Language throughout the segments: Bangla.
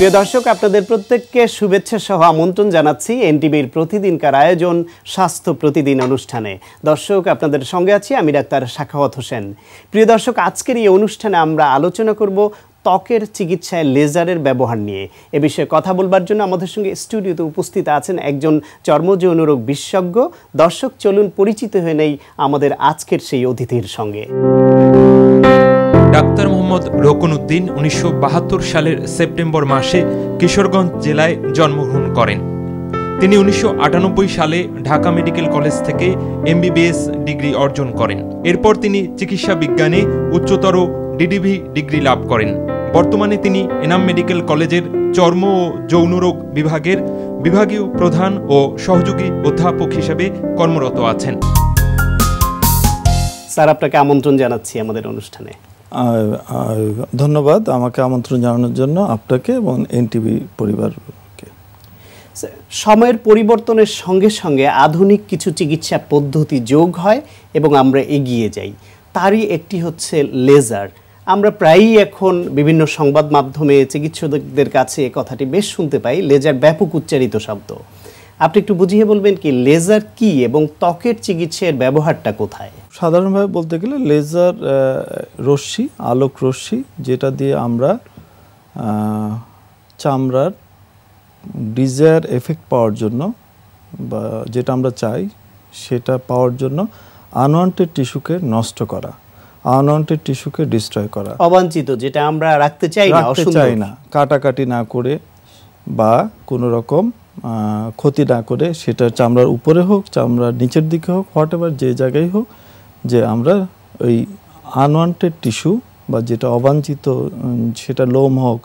প্রিয় দর্শক, আপনাদের প্রত্যেককে শুভেচ্ছা সহ আমন্ত্রণ জানাচ্ছি এনটিভির প্রতিদিনকার আয়োজন স্বাস্থ্য প্রতিদিন অনুষ্ঠানে। দর্শক, আপনাদের সঙ্গে আছি আমি ডাক্তার সাখাওয়াত হোসেন। প্রিয় দর্শক, আজকের এই অনুষ্ঠানে আমরা আলোচনা করব ত্বকের চিকিৎসায় লেজারের ব্যবহার নিয়ে। এ বিষয়ে কথা বলবার জন্য আমাদের সঙ্গে স্টুডিওতে উপস্থিত আছেন একজন চর্মযৌন রোগ বিশেষজ্ঞ। দর্শক, চলুন পরিচিত হয়ে নেই আমাদের আজকের সেই অতিথির সঙ্গে। ডাক্তার মোহাম্মদ রোকনউদ্দিন 1972 সালের সেপ্টেম্বর মাসে কিশোরগঞ্জ জেলায় জন্মগ্রহণ করেন। তিনি 1998 সালে ঢাকা মেডিকেল কলেজ থেকে এমবিবিএস ডিগ্রি অর্জন করেন। এরপর তিনি চিকিৎসা বিজ্ঞানে উচ্চতর ডিডিভি ডিগ্রি লাভ করেন। বর্তমানে তিনি এনাম মেডিকেল কলেজের চর্ম ও যৌনরোগ বিভাগের বিভাগীয় প্রধান ও সহযোগী অধ্যাপক হিসেবে কর্মরত আছেন। স্যার, আপনাকে আমন্ত্রণ জানাচ্ছি আমাদের অনুষ্ঠানে। ধন্যবাদ আমাকে আমন্ত্রণ জানানোর জন্য, আপনাকে এবং এনটিভি পরিবারকে। সময়ের পরিবর্তনের সঙ্গে সঙ্গে আধুনিক কিছু চিকিৎসা পদ্ধতি যোগ হয় এবং আমরা এগিয়ে যাই। তারই একটি হচ্ছে লেজার। আমরা প্রায়ই এখন বিভিন্ন সংবাদ মাধ্যমে চিকিৎসকদের কাছে এ কথাটি বেশ শুনতে পাই, লেজার ব্যাপক উচ্চারিত শব্দ। আপনি একটু বুঝিয়ে বলবেন কি লেজার কি এবং ত্বকের চিকিৎসার ব্যবহারটা কোথায়? সাধারণভাবে বলতে গেলে লেজার রশ্মি, আলোক রশ্মি, যেটা দিয়ে আমরা চামড়ার ডিজায়ার এফেক্ট পাওয়ার জন্য বা যেটা আমরা চাই সেটা পাওয়ার জন্য আনওয়ান্টেড টিস্যুকে নষ্ট করা, আনওয়ান্টেড টিস্যুকে ডিস্ট্রয় করা, অবাঞ্ছিত যেটা আমরা রাখতে চাই না, কাটাকাটি না করে বা কোনো রকম ক্ষতি না করে, সেটা চামড়ার উপরে হোক, চামড়ার নিচের দিকে হোক, হোয়াট এভার, যে জায়গায় হোক, যে আমরা ওই আনওয়ান্টেড টিস্যু বা যেটা অবাঞ্ছিত, সেটা লোম হোক,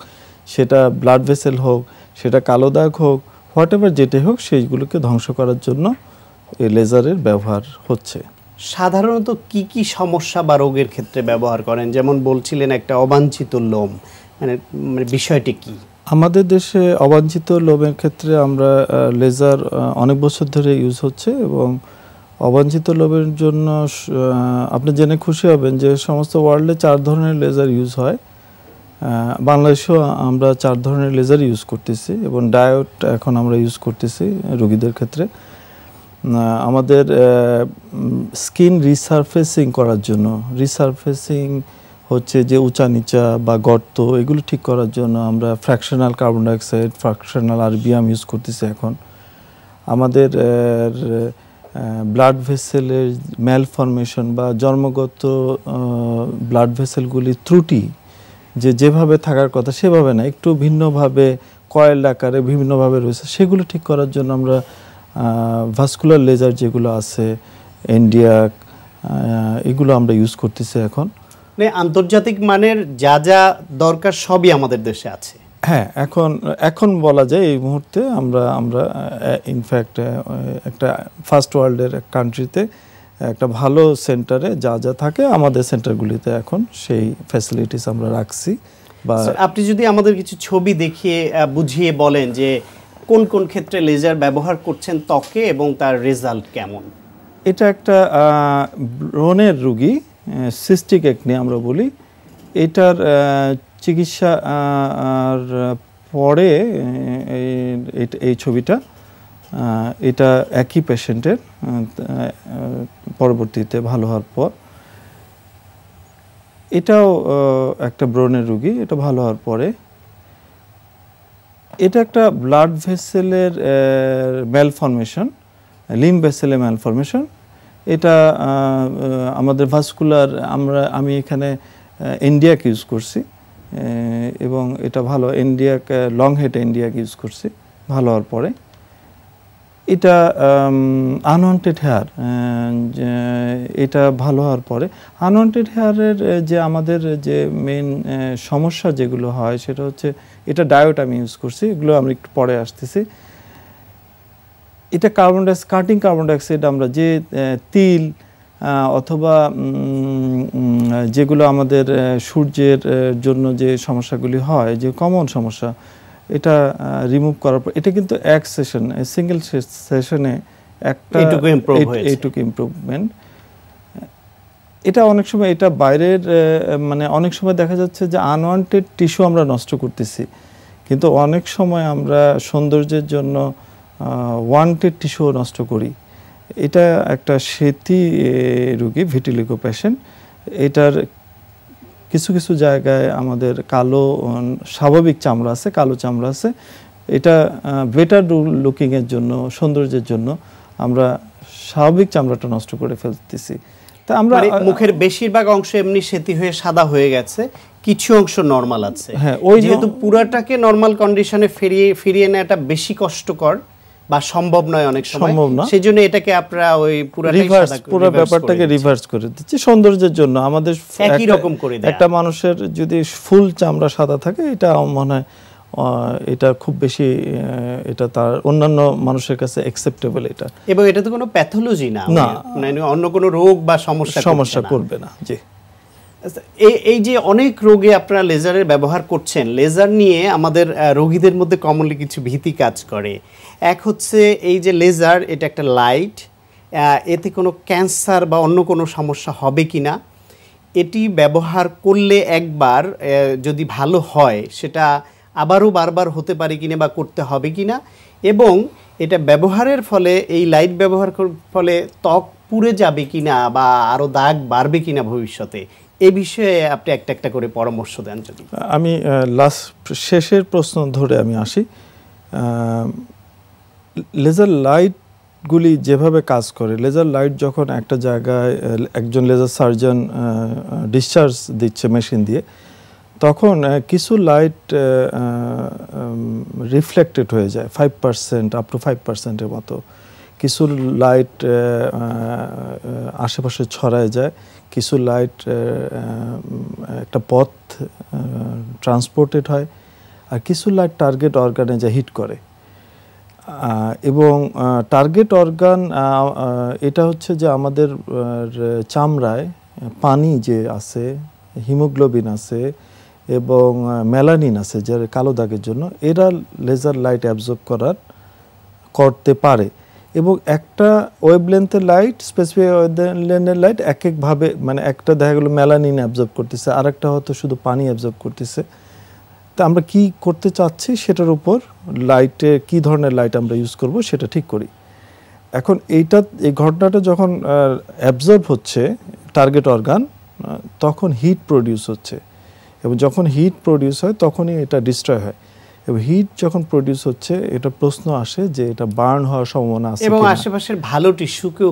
সেটা ব্লাড ভেসেল হোক, সেটা কালো দাগ হোক, হোয়াট এভার যেটাই হোক, সেইগুলোকে ধ্বংস করার জন্য এই লেজারের ব্যবহার হচ্ছে। সাধারণত কি কি সমস্যা বা রোগের ক্ষেত্রে ব্যবহার করেন? যেমন বলছিলেন একটা অবাঞ্ছিত লোম, মানে বিষয়টি কি? আমাদের দেশে অবাঞ্ছিত লোমের ক্ষেত্রে আমরা লেজার অনেক বছর ধরে ইউজ হচ্ছে এবং অবাঞ্ছিত লোমের জন্য আপনি জেনে খুশি হবেন যে সমস্ত ওয়ার্ল্ডে 4 ধরনের লেজার ইউজ হয়। বাংলাদেশেও আমরা 4 ধরনের লেজার ইউজ করতেছি এবং ডায়োড এখন আমরা ইউজ করতেছি রোগীদের ক্ষেত্রে। আমাদের স্কিন রিসারফেসিং করার জন্য, রিসারফেসিং হচ্ছে যে উঁচা নিচা বা গর্ত, এগুলো ঠিক করার জন্য আমরা fractional carbon dioxide, fractional RBM use করতেছি এখন। আমাদের ব্লাড ভেসেলের ম্যালফরমেশন বা জন্মগত ব্লাড ভেসেলগুলি ত্রুটি, যেভাবে থাকার কথা সেভাবে না, একটু ভিন্নভাবে কয়েল আকারে বিভিন্নভাবে রয়েছে, সেগুলো ঠিক করার জন্য আমরা ভাস্কুলার লেজার যেগুলো আছে, এনডিয়াক, এগুলো আমরা ইউজ করতেছি এখন। আন্তর্জাতিক মানের যা যা দরকার সবই আমাদের দেশে আছে। হ্যাঁ, এখন বলা যায় এই মুহূর্তে আমরা ইনফ্যাক্ট একটা ফার্স্ট ওয়ার্ল্ডের কান্ট্রিতে একটা ভালো সেন্টারে যা যা থাকে আমাদের সেন্টারগুলিতে এখন সেই ফ্যাসিলিটিস আমরা রাখছি। বা আপনি যদি আমাদের কিছু ছবি দেখিয়ে বুঝিয়ে বলেন যে কোন কোন ক্ষেত্রে লেজার ব্যবহার করছেন ত্বকে এবং তার রেজাল্ট কেমন? এটা একটা ব্রণের রোগী, সিস্টিক একনি আমরা বলি। এটার চিকিৎসা আর পরে এই ছবিটা, এটা একই পেশেন্টের পরবর্তীতে ভালো হওয়ার পর, এটাও একটা ব্রণের রোগী, এটা ভালো হওয়ার পরে। এটা একটা ব্লাড ভেসেলের ম্যালফরমেশন, লিম্ব ভেসেলের ম্যালফরমেশন। এটা আমাদের ভাস্কুলার, আমি এখানে এনডিয়াক ইউজ করছি এবং এটা ভালো, এনডিয়াক লং হেড এনডিয়াক ইউজ করছি ভালো হওয়ার পরে। এটা আনওয়ান্টেড হেয়ার, এটা ভালো হওয়ার পরে আনওয়ান্টেড হেয়ারের যে আমাদের যে মেন সমস্যা যেগুলো হয় সেটা হচ্ছে, এটা ডায়োড আমি ইউজ করছি, এগুলো আমরা একটু পরে আসতেছি। এটা কাটিং কার্বন ডাইঅক্সাইড, আমরা যে তিল অথবা যেগুলো আমাদের সূর্যের জন্য যে সমস্যাগুলি হয়, যে কমন সমস্যা, এটা রিমুভ করার পর এটা কিন্তু এক সেশন, সিঙ্গেল সেশনে একটা এইটুকু ইমপ্রুভমেন্ট। এটা অনেক সময় এটা বাইরের, মানে অনেক সময় দেখা যাচ্ছে যে আনওয়ান্টেড টিস্যু আমরা নষ্ট করতেছি, কিন্তু অনেক সময় আমরা সৌন্দর্যের জন্য ওয়ান্টেড টিস্যু নষ্ট করি। এটা একটা সেতি রোগী, ভিটিলিগো পেশেন্ট। এটার কিছু কিছু জায়গায় আমাদের কালো স্বাভাবিক চামড়া আছে, কালো চামড়া আছে। এটা বেটার লুকিংয়ের জন্য, সৌন্দর্যের জন্য আমরা স্বাভাবিক চামড়াটা নষ্ট করে ফেলতেছি। তা আমরা মুখের বেশিরভাগ অংশ এমনি সেতি হয়ে সাদা হয়ে গেছে, কিছু অংশ নরমাল আছে। হ্যাঁ, ওই যেহেতু পুরাটাকে নরমাল কন্ডিশনে ফিরিয়ে নেওয়াটা বেশি কষ্টকর বা সম্ভব নয় অনেক সময়, সেজন্য এটাকে আপনারা ওই পুরো ব্যাপারটাকে রিভার্স করে দিচ্ছি সৌন্দর্যের জন্য। আমাদের একই রকম করে দেয়া। একটা মানুষের যদি ফুল চামড়া সাদা থাকে, এটা মনে হয় এটা খুব বেশি, এটা তার অন্যান্য মানুষের কাছে অ্যাকসেপ্টেবল এটা, এবং এটা তো কোনো প্যাথোলজি না, মানে অন্য কোনো রোগ বা সমস্যা করবে না। জি, এই যে অনেক রোগে আপনারা লেজারের ব্যবহার করছেন, লেজার নিয়ে আমাদের রোগীদের মধ্যে কমনলি কিছু ভীতি কাজ করে। এক হচ্ছে এই যে লেজার, এটা একটা লাইট, এতে কোনো ক্যান্সার বা অন্য কোনো সমস্যা হবে কিনা, এটি ব্যবহার করলে একবার যদি ভালো হয় সেটা আবারও বারবার হতে পারে কিনা বা করতে হবে কিনা, এবং এটা ব্যবহারের ফলে, এই লাইট ব্যবহার ফলে ত্বক পুড়ে যাবে কিনা বা আরও দাগ বাড়বে কিনা ভবিষ্যতে, এই বিষয়ে আপনি একটা একটা করে পরামর্শ দেন যদি। আমি শেষের প্রশ্ন ধরে আমি আসি। লেজার লাইটগুলি যেভাবে কাজ করে, লেজার লাইট যখন একটা জায়গায় একজন লেজার সার্জন ডিসচার্জ দিচ্ছে মেশিন দিয়ে, তখন কিছু লাইট রিফ্লেক্টেড হয়ে যায় 5% আপ টু 5%-এর মতো। কিছু লাইট আশেপাশে ছড়ায় যায়, কিছু লাইট একটা পথ ট্রান্সপোর্টেড হয়, আর কিছু লাইট টার্গেট অর্গানে যা হিট করে। এবং টার্গেট অর্গান এটা হচ্ছে যে আমাদের চামড়ায় পানি যে আছে, হিমোগ্লোবিন আছে এবং মেলানিন আছে, যার কালো দাগের জন্য, এরা লেজার লাইট অ্যাবজর্ব করতে পারে। এবং একটা ওয়েভলেন্থের লাইট, স্পেসিফিক ওয়েভলেন্থের লাইট এক একভাবে, মানে একটা দেখা গেলো মেলানিন অ্যাবজর্ব করতেছে, আর একটা হয়তো শুধু পানি অ্যাবজর্ব করতেছে। তা আমরা কি করতে চাচ্ছি সেটার উপর লাইটে কি ধরনের লাইট আমরা ইউজ করব সেটা ঠিক করি। এখন এই ঘটনাটা যখন অ্যাবজর্ব হচ্ছে টার্গেট অর্গান, তখন হিট প্রডিউস হচ্ছে, এবং যখন হিট প্রডিউস হয় তখনই এটা ডিস্ট্রয় হয়। এবং হিট যখন প্রডিউস হচ্ছে, এটা প্রশ্ন আসে যে এটা বার্ন হওয়ার সম্ভাবনা আছে এবং আশেপাশের ভালো টিস্যুকেও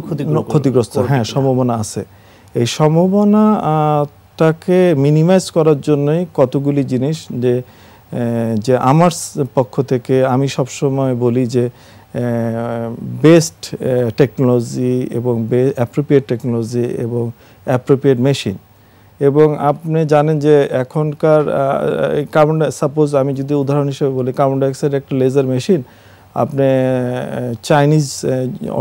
ক্ষতিগ্রস্ত, হ্যাঁ, সম্ভাবনা আছে। এই সম্ভাবনাটাকে মিনিমাইজ করার জন্যই কতগুলি জিনিস, যে আমার পক্ষ থেকে আমি সবসময় বলি যে বেস্ট টেকনোলজি এবং অ্যাপ্রোপ্রিয়েট টেকনোলজি এবং অ্যাপ্রোপ্রিয়েট মেশিন। এবং আপনি জানেন যে এখনকার সাপোজ আমি যদি উদাহরণ হিসেবে বলি, কার্বন ডাইঅক্সাইড একটা লেজার মেশিন, আপনি চাইনিজ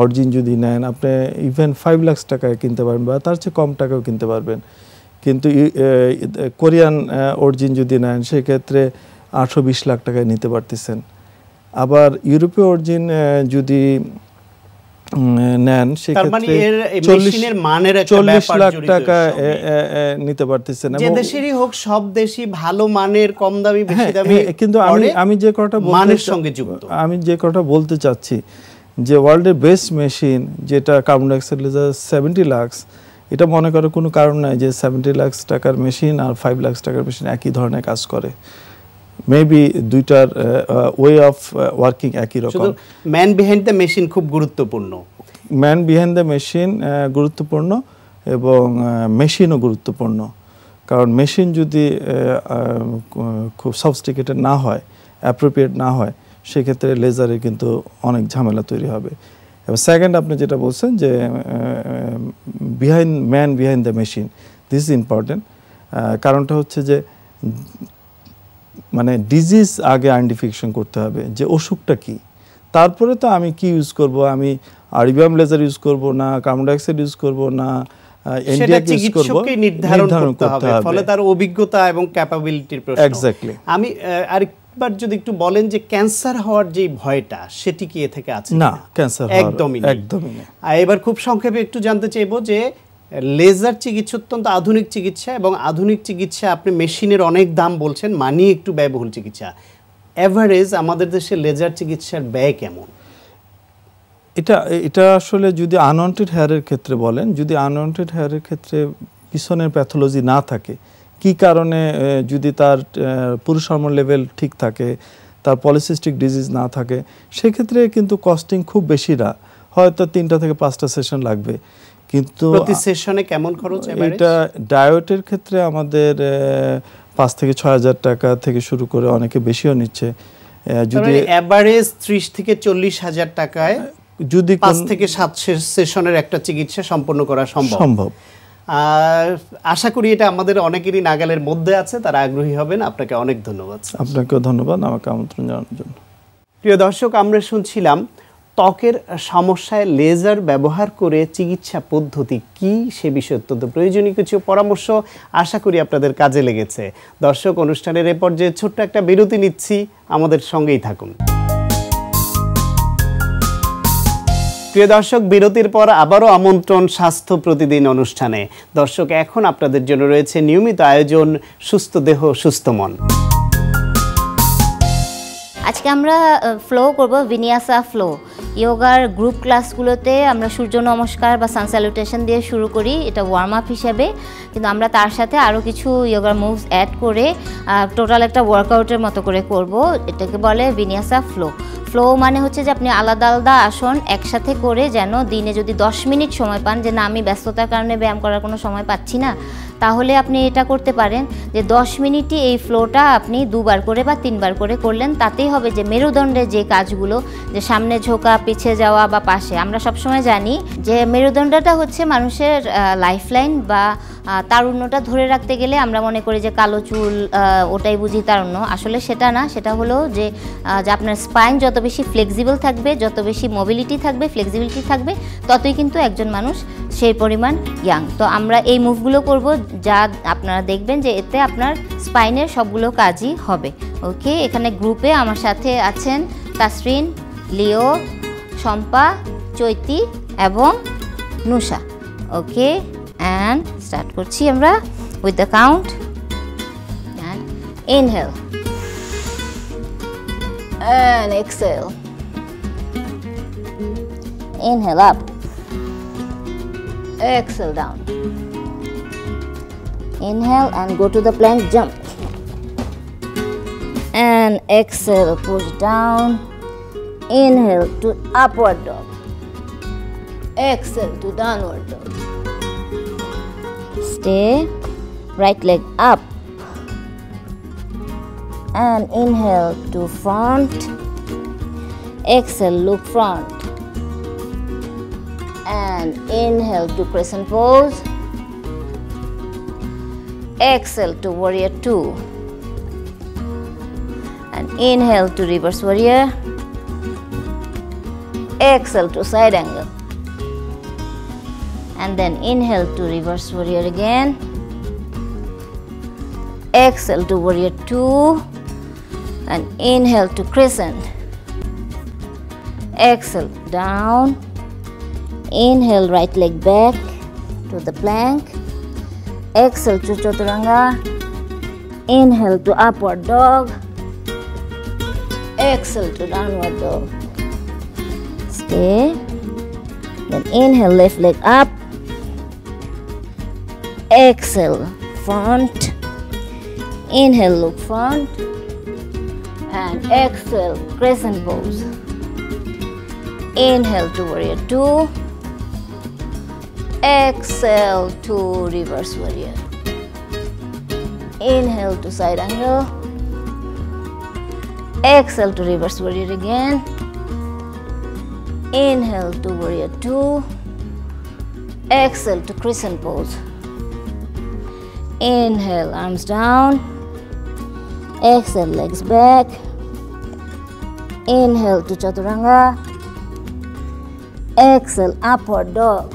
অরিজিন যদি নেন, আপনি ইভেন 5 লাখ টাকায় কিনতে পারবেন বা তার চেয়ে কম টাকাও কিনতে পারবেন। কিন্তু কোরিয়ান অরিজিন যদি নেন, সেক্ষেত্রে 18-20 লাখ টাকায় নিতে পারতেছেন। আবার ইউরোপীয় অরিজিন যদি নেন, সেক্ষেত্রে 40 লাখ টাকা নিতে পারতেছেন। যে দেশেরই হোক, সব দেশই ভালো মানের, কম দামি বেশি দামি, কিন্তু আমি যে কথা মানের সঙ্গে যুক্ত। আমি যে কথা বলতে চাচ্ছি যে ওয়ার্ল্ডের বেস্ট মেশিন যেটা কার্বন ডাইঅক্সাইড লেজার 70 লাখ, এটা মনে করার কোনো কারণ নাই যে 70 লাখ টাকার মেশিন আর 5 লাখ টাকার মেশিন একই ধরনের কাজ করে। মেবি দুইটার ওয়ে অফ ওয়ার্কিং একই রকম। ম্যান বিহাইন্ড দ্য মেশিন খুব গুরুত্বপূর্ণ। ম্যান বিহাইন্ড দ্য মেশিন গুরুত্বপূর্ণ, এবং মেশিনও গুরুত্বপূর্ণ। কারণ মেশিন যদি খুব সফিস্টিকেটেড না হয়, অ্যাপ্রোপ্রিয়েট না হয়, সেক্ষেত্রে লেজারে কিন্তু অনেক ঝামেলা তৈরি হবে। এবং সেকেন্ড, আপনি যেটা বলছেন যে man behind the machine, this is important. কারণটা হচ্ছে যে মানে ডিজিজ আগে আইডেন্টিফিকেশন করতে হবে যে অসুখটা কি, তারপরে তো আমি কি ইউজ করব, আমি আরবিয়াম লেজার ইউজ করব না, কার্বন ডাইঅক্সাইড ইউজ করব না, এনডিআর ইউজ করব, নির্ধারণ করতে হবে। ফলে তার অভিজ্ঞতা এবং ক্যাপাবিলিটির প্রশ্ন। এক্স্যাক্টলি। আমি আরেকবার যদি একটু বলেন যে ক্যান্সার হওয়ার যে ভয়টা, সেটি কি এ থেকে আছে? না, ক্যান্সার একদমই না। এবার খুব সংক্ষেপে একটু জানতে চাইবো যে লেজার চিকিৎসা অত্যন্ত আধুনিক চিকিৎসা, এবং আধুনিক চিকিৎসা আপনি মেশিনের অনেক দাম বলছেন, মানি একটু ব্যয়বহুল চিকিৎসা। এভারেজ আমাদের দেশে লেজার চিকিৎসার ব্যয় কেমন? এটা আসলে যদি আনওয়ান্টেড হেয়ারের ক্ষেত্রে বলেন, যদি আনওয়ান্টেড হেয়ারের ক্ষেত্রে পিছনের প্যাথোলজি না থাকে, কি কারণে, যদি তার পুরুষ হরমোন লেভেল ঠিক থাকে, তার পলিসিস্টিক ডিজিজ না থাকে, সেক্ষেত্রে কিন্তু কস্টিং খুব বেশি না, হয়তো 3টা থেকে 5টা সেশন লাগবে। কিন্তু প্রতি সেশনে কেমন খরচ? এটা ডায়েটের ক্ষেত্রে আমাদের 5 থেকে 6,000 টাকা থেকে শুরু করে অনেকে বেশিও নিচ্ছে। যদি এভারেজ 30 থেকে 40,000 টাকায় যদি 5 থেকে 7 সেশনের একটা চিকিৎসা সম্পন্ন করা সম্ভব। আশা করি এটা আমাদের অনেকেরই নাগালের মধ্যে আছে, তারা আগ্রহী হবেন। আপনাকে অনেক ধন্যবাদ। আপনাকেও ধন্যবাদ আমাকে আমন্ত্রণ জানানোর জন্য। প্রিয় দর্শক, আমরা শুনছিলাম ত্বকের সমস্যায় লেজার ব্যবহার করে চিকিৎসা পদ্ধতি কি, সে বিষয়ে অত্যন্ত প্রয়োজনীয় কিছু পরামর্শ আশা করি আপনাদের কাজে লেগেছে। দর্শক, অনুষ্ঠানের এ পর্যায়ে ছোট্ট একটা বিরতি নিচ্ছি, আমাদের সঙ্গেই থাকুন। প্রিয় দর্শক, বিরতির পর আবারও আমন্ত্রণ স্বাস্থ্য প্রতিদিন অনুষ্ঠানে। দর্শক, এখন আপনাদের জন্য রয়েছে নিয়মিত আয়োজন সুস্থ দেহ সুস্থ মন। আজকে আমরা ফ্লো করব, ভিনিয়াসা ফ্লো। ইয়োগার গ্রুপ ক্লাসগুলোতে আমরা সূর্য নমস্কার বা সান স্যালুটেশন দিয়ে শুরু করি, এটা ওয়ার্ম আপ হিসেবে, কিন্তু আমরা তার সাথে আরও কিছু ইয়োগার মুভস অ্যাড করে টোটাল একটা ওয়ার্কআউটের মতো করে করব। এটাকে বলে ভিনিয়াসা ফ্লো। ফ্লো মানে হচ্ছে যে আপনি আলাদা আলাদা আসন একসাথে করে, যেন দিনে যদি 10 মিনিট সময় পান, যে না আমি ব্যস্ততার কারণে ব্যায়াম করার কোনো সময় পাচ্ছি না, তাহলে আপনি এটা করতে পারেন যে 10 মিনিটই এই ফ্লোটা আপনি 2বার করে বা 3বার করে করলেন। তাতেই হবে যে মেরুদণ্ডের যে কাজগুলো, যে সামনে ঝোঁকা, পিছিয়ে যাওয়া বা পাশে, আমরা সবসময় জানি যে মেরুদণ্ডটা হচ্ছে মানুষের লাইফলাইন বা তারুণ্যটা ধরে রাখতে গেলে আমরা মনে করি যে কালো চুল ওটাই বুঝি তারুণ্য। আসলে সেটা না, সেটা হলো যে আপনার স্পাইন যত বেশি ফ্লেক্সিবল থাকবে, যত বেশি মোবিলিটি থাকবে, ফ্লেক্সিবিলিটি থাকবে, ততই কিন্তু একজন মানুষ সেই পরিমাণ ইয়াং। তো আমরা এই মুভগুলো করব, যা আপনারা দেখবেন যে এতে আপনার স্পাইনের সবগুলো কাজই হবে। ওকে, এখানে গ্রুপে আমার সাথে আছেন তাসরিন, লিও, শম্পা, চৈতি এবং নুষা। ওকে, and start করছি আমরা with the count and inhale and exhale, inhale up, exhale down, inhale and go to the plank jump, and exhale push down, inhale to upward dog, exhale to downward dog. Stay, right leg up, and inhale to front, exhale look front, and inhale to crescent pose, exhale to warrior 2, and inhale to reverse warrior, exhale to side angle, and then inhale to reverse warrior again, exhale to warrior 2, and inhale to crescent, exhale down, inhale right leg back to the plank, exhale to chaturanga, inhale to upward dog, exhale to downward dog. Stay, then inhale left leg up, exhale front, inhale look front, and exhale crescent pose, inhale to warrior 2, exhale to reverse warrior, inhale to side angle, exhale to reverse warrior again, inhale to warrior 2, exhale to crescent pose, inhale arms down, exhale legs back, inhale to chaturanga, exhale upward dog,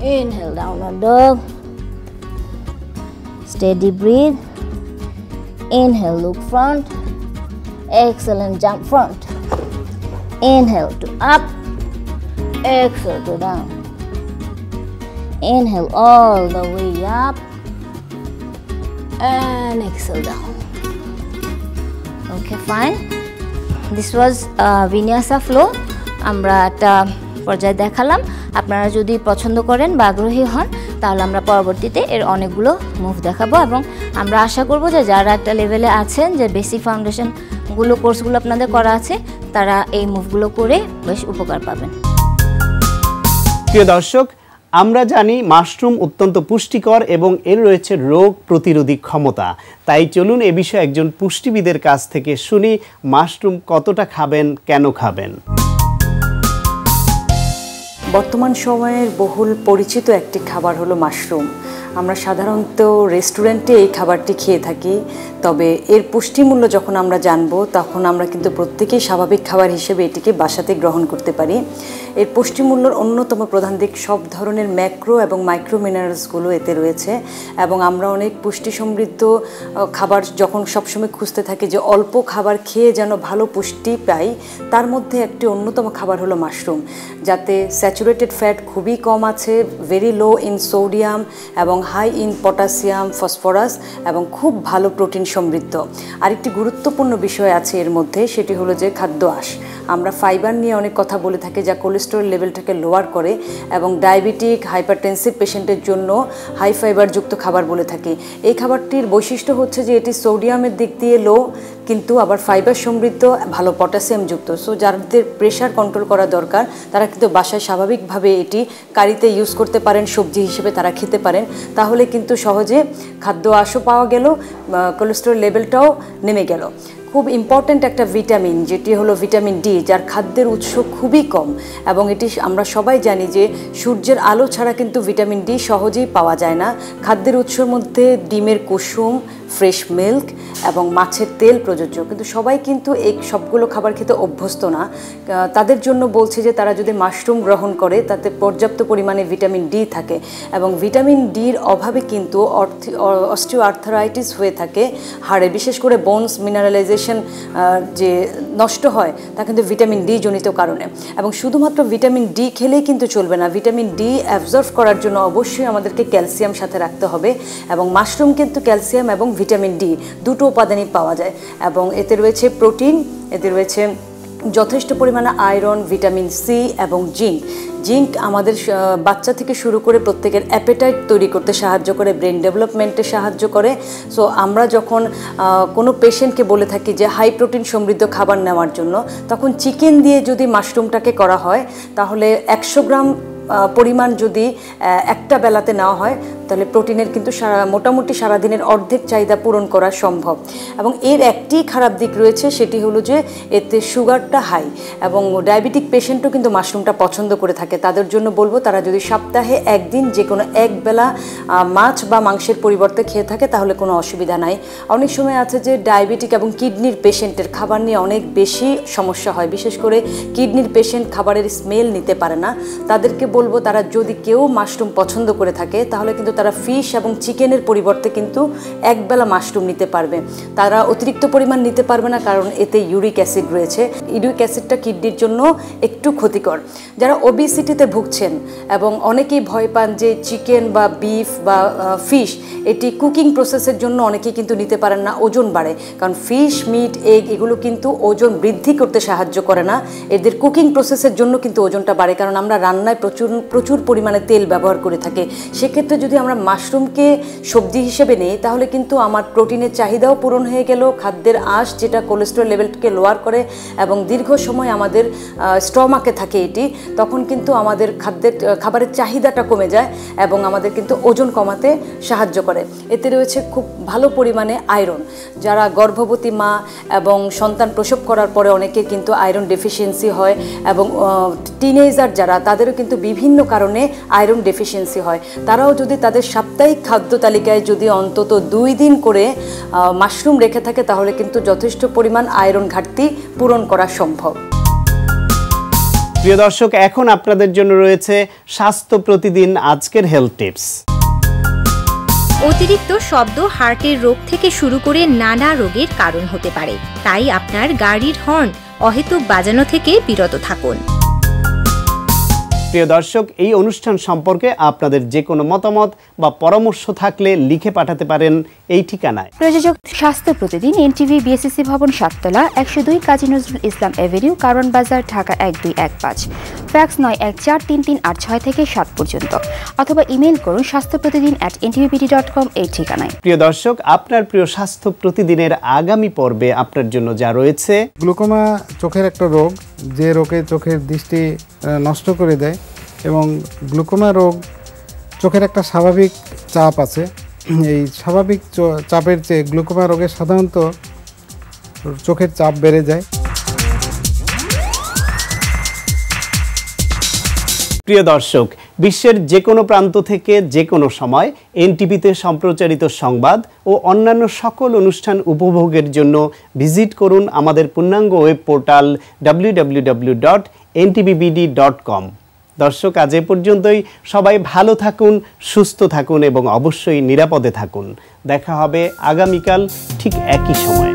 inhale downward dog, steady breathe, inhale look front, exhale and jump front, inhale to up, exhale to down, inhale all the way up, and exhale down. Okay fine, this was vinyasa flow. আমরা একটা পর্যায়ে দেখালাম, আপনারা যদি পছন্দ করেন বা আগ্রহী হন তাহলে আমরা পরবর্তীতে এর অনেকগুলো মুভ দেখাবো, এবং আমরা আশা করব যে যারা একটা লেভেলে আছেন, যে বেসিক ফাউন্ডেশনগুলো কোর্সগুলো আপনাদের করা আছে, তারা এই মুভগুলো করে বেশ উপকার পাবেন। প্রিয় দর্শক, আমরা জানি মাশরুম অত্যন্ত পুষ্টিকর এবং এর রয়েছে রোগ প্রতিরোধী ক্ষমতা। তাই চলুন এ বিষয়ে একজন পুষ্টিবিদের কাছ থেকে শুনি মাশরুম কতটা খাবেন, কেন খাবেন। বর্তমান সময়ের বহুল পরিচিত একটি খাবার হলো মাশরুম। আমরা সাধারণত রেস্টুরেন্টে এই খাবারটি খেয়ে থাকি, তবে এর পুষ্টিমূল্য যখন আমরা জানবো তখন আমরা কিন্তু প্রত্যেকেই স্বাভাবিক খাবার হিসেবে এটিকে বাসাতে গ্রহণ করতে পারি। এর পুষ্টিমূল্যর অন্যতম প্রধান দিক সব ধরনের ম্যাক্রো এবং মাইক্রো মিনারেলসগুলো এতে রয়েছে, এবং আমরা অনেক পুষ্টি সমৃদ্ধ খাবার যখন সবসময় খুঁজতে থাকি যে অল্প খাবার খেয়ে যেন ভালো পুষ্টি পাই, তার মধ্যে একটি অন্যতম খাবার হলো মাশরুম, যাতে স্যাচুরেটেড ফ্যাট খুবই কম আছে, ভেরি লো ইন সোডিয়াম এবং হাই ইন পটাশিয়াম, ফসফরাস এবং খুব ভালো প্রোটিন সমৃদ্ধ। আরেকটি গুরুত্বপূর্ণ বিষয় আছে এর মধ্যে, সেটি হলো যে খাদ্য আঁশ। আমরা ফাইবার নিয়ে অনেক কথা বলে থাকি, যা কোলেস্টেরল লেভেলটাকে লোয়ার করে এবং ডায়াবেটিক, হাইপারটেনসিভ পেশেন্টের জন্য হাই ফাইবারযুক্ত খাবার বলে থাকি। এই খাবারটির বৈশিষ্ট্য হচ্ছে যে এটি সোডিয়ামের দিক দিয়ে লো, কিন্তু আবার ফাইবার সমৃদ্ধ, ভালো পটাশিয়ামযুক্ত। সো যাদের প্রেশার কন্ট্রোল করা দরকার তারা কিন্তু বাসায় স্বাভাবিকভাবে এটি কারিতে ইউজ করতে পারেন, সবজি হিসেবে তারা খেতে পারেন, তাহলে কিন্তু সহজে খাদ্য আঁশও পাওয়া গেল, কোলেস্টেরল লেভেলটাও নেমে গেল। খুব ইম্পর্ট্যান্ট একটা ভিটামিন, যেটি হলো ভিটামিন ডি, যার খাদ্যের উৎস খুবই কম, এবং এটি আমরা সবাই জানি যে সূর্যের আলো ছাড়া কিন্তু ভিটামিন ডি সহজেই পাওয়া যায় না। খাদ্যের উৎসের মধ্যে ডিমের কুসুম, ফ্রেশ মিল্ক এবং মাছের তেল প্রযোজ্য, কিন্তু সবাই কিন্তু এই সবগুলো খাবার খেতে অভ্যস্ত না। তাদের জন্য বলছে যে তারা যদি মাশরুম গ্রহণ করে তাতে পর্যাপ্ত পরিমাণে ভিটামিন ডি থাকে, এবং ভিটামিন ডির অভাবে কিন্তু অস্টিওআর্থারাইটিস হয়ে থাকে হাড়ে, বিশেষ করে বোনস মিনারেলাইজেশন যে নষ্ট হয় তা কিন্তু ভিটামিন ডি জনিত কারণে। এবং শুধুমাত্র ভিটামিন ডি খেলেই কিন্তু চলবে না, ভিটামিন ডি অ্যাবজর্ব করার জন্য অবশ্যই আমাদেরকে ক্যালসিয়াম সাথে রাখতে হবে, এবং মাশরুম কিন্তু ক্যালসিয়াম এবং ভিটামিন ডি দুটো উপাদানই পাওয়া যায়, এবং এতে রয়েছে প্রোটিন, এতে রয়েছে যথেষ্ট পরিমাণে আয়রন, ভিটামিন সি এবং জিঙ্ক। জিঙ্ক আমাদের বাচ্চা থেকে শুরু করে প্রত্যেকের অ্যাপেটাইট তৈরি করতে সাহায্য করে, ব্রেন ডেভেলপমেন্টে সাহায্য করে। সো আমরা যখন কোনো পেশেন্টকে বলে থাকি যে হাই প্রোটিন সমৃদ্ধ খাবার নেওয়ার জন্য, তখন চিকেন দিয়ে যদি মাশরুমটাকে করা হয় তাহলে 100 গ্রাম পরিমাণ যদি একটা বেলাতে নেওয়া হয় তাহলে প্রোটিনের কিন্তু মোটামুটি সারাদিনের অর্ধেক চাহিদা পূরণ করা সম্ভব। এবং এর একটি খারাপ দিক রয়েছে, সেটি হলো যে এতে সুগারটা হাই, এবং ডায়াবেটিক পেশেন্টও কিন্তু মাশরুমটা পছন্দ করে থাকে। তাদের জন্য বলবো তারা যদি সপ্তাহে একদিন যে কোনো এক বেলা মাছ বা মাংসের পরিবর্তে খেয়ে থাকে তাহলে কোনো অসুবিধা নাই। অনেক সময় আছে যে ডায়াবেটিক এবং কিডনির পেশেন্টের খাবার নিয়ে অনেক বেশি সমস্যা হয়, বিশেষ করে কিডনির পেশেন্ট খাবারের স্মেল নিতে পারে না। তাদেরকে বলবো তারা যদি কেউ মাশরুম পছন্দ করে থাকে তাহলে কিন্তু তারা ফিশ এবং চিকেনের পরিবর্তে কিন্তু একবেলা মাশরুম নিতে পারবে। তারা অতিরিক্ত পরিমাণ নিতে পারবে না, কারণ এতে ইউরিক অ্যাসিড রয়েছে। ইউরিক অ্যাসিডটা কিডনির জন্য একটু ক্ষতিকর। যারা ওবিসিটিতে ভুগছেন এবং অনেকেই ভয় পান যে চিকেন বা বিফ বা ফিশ এটি কুকিং প্রসেসের জন্য অনেকেই কিন্তু নিতে পারেন না, ওজন বাড়ে। কারণ ফিশ, মিট, এগ এগুলো কিন্তু ওজন বৃদ্ধি করতে সাহায্য করে না, এদের কুকিং প্রসেসের জন্য কিন্তু ওজনটা বাড়ে, কারণ আমরা রান্নায় প্রচুর পরিমাণে তেল ব্যবহার করে থাকি। সেক্ষেত্রে যদি আমরা মাশরুমকে সবজি হিসেবে নেই তাহলে কিন্তু আমার প্রোটিনের চাহিদাও পূরণ হয়ে গেল, খাদ্যের আঁশ যেটা কোলেস্টেরল লেভেলকে লোয়ার করে এবং দীর্ঘ সময় আমাদের স্টমাকে থাকে এটি, তখন কিন্তু আমাদের খাবারের চাহিদাটা কমে যায় এবং আমাদের কিন্তু ওজন কমাতে সাহায্য করে। এতে রয়েছে খুব ভালো পরিমাণে আয়রন। যারা গর্ভবতী মা এবং সন্তান প্রসব করার পরে অনেকের কিন্তু আয়রন ডেফিসিয়েন্সি হয়, এবং টিনেজার যারা তাদেরও কিন্তু বিভিন্ন কারণে আয়রন ডেফিসিয়েন্সি হয়। তারাও যদি তাদের সাপ্তাহিক খাদ্য তালিকায় যদি অন্তত 2 দিন করে মাশরুম রেখে থাকে তাহলে কিন্তু যথেষ্ট পরিমাণ আয়রন ঘাটতি পূরণ করা সম্ভব। প্রিয় দর্শক, এখন আপনাদের জন্য রয়েছে স্বাস্থ্য প্রতিদিন আজকের হেলথ টিপস। অতিরিক্ত শব্দ হার্টের রোগ থেকে শুরু করে নানা রোগের কারণ হতে পারে, তাই আপনার গাড়ির হর্ন অহেতুক বাজানো থেকে বিরত থাকুন। প্রিয় দর্শক, এই অনুষ্ঠান সম্পর্কে আপনাদের যে কোনো মতামত বা পরামর্শ থাকলে লিখে পাঠাতে পারেন এই ঠিকানায়। প্রযোজক স্বাস্থ্য প্রতিদিন, এনটিভি, বিএসসিসি ভবন, 7 তলা, 102 কাজী নজরুল ইসলাম এভিনিউ, কারওয়ান বাজার, ঢাকা 1215। ফ্যাক্স 914338 থেকে 7 পর্যন্ত, অথবা ইমেইল করুন স্বাস্থ্যপ্রতিদিন@ntvpt.com এই ঠিকানায়। প্রিয় দর্শক, আপনার প্রিয় স্বাস্থ্য প্রতিদিনের আগামী পর্বে আপনার জন্য যা রয়েছে: গ্লুকোমা চোখের একটা রোগ, যে রোগে চোখের দৃষ্টি নষ্ট করে দেয়, এবং গ্লুকোমা রোগ চোখের একটা স্বাভাবিক চাপ আছে। এই স্বাভাবিক চাপের চেয়ে গ্লুকোমা রোগে সাধারণত চোখের চাপ বেড়ে যায়। প্রিয় দর্শক, বিশ্বের যে কোনো প্রান্ত থেকে যে কোনো সময় এনটিভিতে সম্প্রচারিত সংবাদ ও অন্যান্য সকল অনুষ্ঠান উপভোগের জন্য ভিজিট করুন আমাদের পূর্ণাঙ্গ ওয়েব পোর্টাল www.ntvbd.com। দর্শক, আজ এ পর্যন্তই। সবাই ভালো থাকুন, সুস্থ থাকুন এবং অবশ্যই নিরাপদে থাকুন। দেখা হবে আগামীকাল ঠিক একই সময়ে।